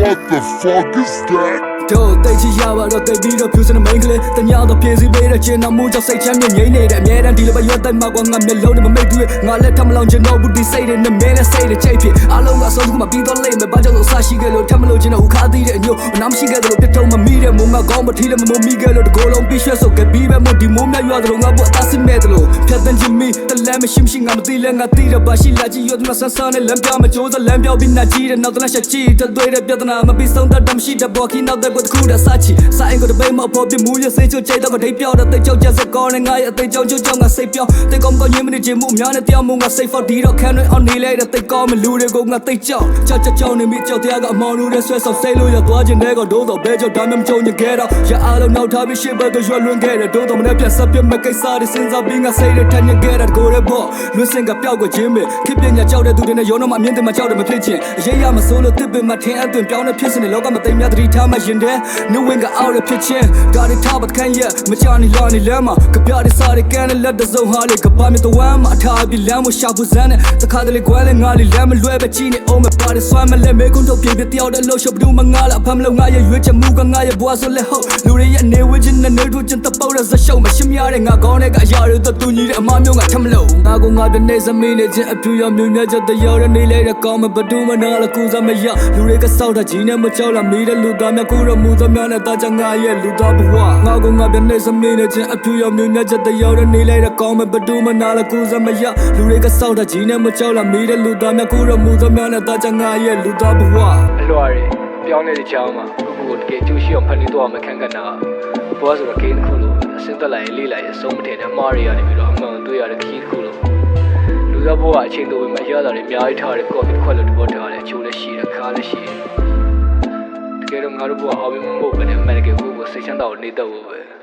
What the fuck is that? တို့တိတ်ချရပါတော့တိတ်ပြီးတော့ဖြူစင်တဲ့မိန်းကလေးတညာတော့ပြေးစီပေးတဲ့ကျင်နာမှုကြောင့်စိတ်ချမ်းမြေငိမ့်နေတဲ့အမြဲတမ်းဒီလိုပဲရွတ်တိုက်မှာကွာငါမျက်လုံးနဲ့မမိတ်တွေ့ငါလည်းထမလောင်ချင်တော့ဘူးဒီစိတ်တွေနဲ့မင်းလည်းစိတ်တွေချိတ်ဖြစ်အားလုံးကဆုံးခုမှပြီးတော့လိမ့်မယ်ဘာကြောင့်လို့ဆရှိခဲ့လို့ထမလို့ချင်တော့ခါသေးတဲ့အညို့အနာမရှိခဲ့တယ်လို့ပြတ်ထုံမမိတဲ့မုံငါကောင်းမထီးလည်းမမမိခဲ့လို့တကိုယ်လုံးပြီးရွှဲဆိုခဲ့ပြီးပဲမို့ဒီမိုးမြရွာတယ်ငါဘောအသားစစ်မဲ့တယ်လို့ဖြတ်တန်းချင်မိတလဲမရှိငါမသိလဲငါသိတော့ဘာရှိလာကြည့်ရွတ်မဆန်းဆန်းနဲ့လမ်းပြမကြိုးစားလမ်းပြောပြီးနာကြည့်တဲ့နောက်တလားချက်ကြည့်တဲ့တွေ့တဲ့ပြဿနာမပြီးဆုံးတတ်မရှိတဲ့ဘော်ခီနောက်တဲ့ဘတ်ခုတဲ့စာချီစာအင်ကိုတပိတ်မပေါ်ပြမှုရစိတ်ချို့ချိတ်တော့မထိပ်ပြောတော့တိတ်ကြောက်ချက်စကောနဲ့ငါရဲ့အသိကြောင့်ချို့ကြောင့်ငါစိတ်ပြောတိတ်ကောင်းကောင်းရင်းမနေချင်မှုများနဲ့တရားမှုငါစိတ်ဖောက်ဒီတော့ခံရအောင်နေလိုက်တဲ့တိတ်ကောင်းမလူတွေကိုငါတိတ်ကြောက်ကြောက်နေမိကြောက်တရားကအမောင်လူတွေဆွဲဆောက်စိတ်လို့ရသွားခြင်းတဲ့ကတော့ဘဲကြောက်ဒါမှမကြုံညခဲ့တော့ရအားလုံးနောက်ထားပြီးရှေ့ဘက်တော့ရွလွန်ခဲ့တယ်တို့တော့မနဲ့ပြဆက်ပြမကိစ္စတွေစဉ်းစားပြီးငါစိတ်တွေထညခဲ့တာကိုရဲဘော့လွတ်စင်ကပျောက်ကိုခြင်းပဲခေပညာကြောက်တဲ့သူတွေနဲ့ရုံတော့မှမြင့်တယ်မှကြောက်တယ်မဖြစ်ချင်အရေးရမစိုးလို့တစ်ပင်မှထင်အသွင်ပြောင်းတဲ့ဖြစ်စင်တဲ့လောကမသိများတတိထားမှရင်တဲ့နှဝင်းကအောက်တဲ့ဖြစ်ချင်းဒါတွေထားပါခံရမချနီလာနေလမ်းမှာကပြတဲ့စားတွေကန်တဲ့လက်တစုံဟာလေကပါမြတဝမ်းမှာအထားပြီးလမ်းမရှာဖို့စမ်းတဲ့တခါတလေကွဲလေငါလေးလမ်းမလွဲပဲချီနေအောင်မပါတဲ့ဆွမ်းမလဲမဲကုန်းတော့ပြေပြတယောက်တဲ့လို့ရှုပ်ဘူးမငါလာဖမ်းမလို့ငါရဲ့ရွေးချက်မှုကငါရဲ့ဘွားဆိုလဲဟုတ်လူတွေရဲ့နေဝချင်းနဲ့နေတို့ချင်းတပုတ်တဲ့ဇရှုံမရှင်းများတဲ့ငါကောင်းတဲ့ကအရာတွေတူညီတဲ့အမမျိုးငါထမလို့ငါကငါပြနေစမင်းနဲ့ချင်းအပြူရမြူမြချက်တရားရနေလေတဲ့ကောင်းမဘဒူးမနာလကူစားမရလူတွေကစောက်တာကြီးနဲ့မကြောက်လာမိတဲ့လူသားများကိုရမှုသမျှနဲ့တာချငါရဲ့လူသားဘဝငါကငါပြနေစမင်းနဲ့ချင်းအပြူရမြူမြချက်တရားရနေလေတဲ့ကောင်းမဘဒူးမနာလကူစားမရလူတွေကစောက်တာကြီးနဲ့မကြောက်လာမိတဲ့လူသားများကိုရမှုသမျှနဲ့တာချငါရဲ့လူသားဘဝအလွာတွေပြောင်းနေတဲ့ချောင်းမှာကိုတကယ်ကျိုးရှိအောင်ဖန်တီးတော့မှခံကနာဘွားဆိုတော့ဂိမ်းတစ်ခုလို့အစင်းသက်လိုက်လေးလိုက်အဆုံးမထင်တဲ့အမှားတွေကနေပြီးတော့အမှန်တွေ့ရတဲ့ခီးတစ်ခုလို့လူသားဘဝအချိန်တိုပဲမရတာတွေအများကြီးထားတဲ့ကော်ဖီခွက်လို့တဘောထားတဲ့အချိုးလည်းရှိတယ်ခါလည်းရှိတယ်တကယ်တော့ငါတို့ဘဝအောင်ပြီးမဟုတ်ဘဲနဲ့အမှန်တကယ်ကိုစိတ်ချမ်းသာကိုနေတတ်ဖို့ပဲ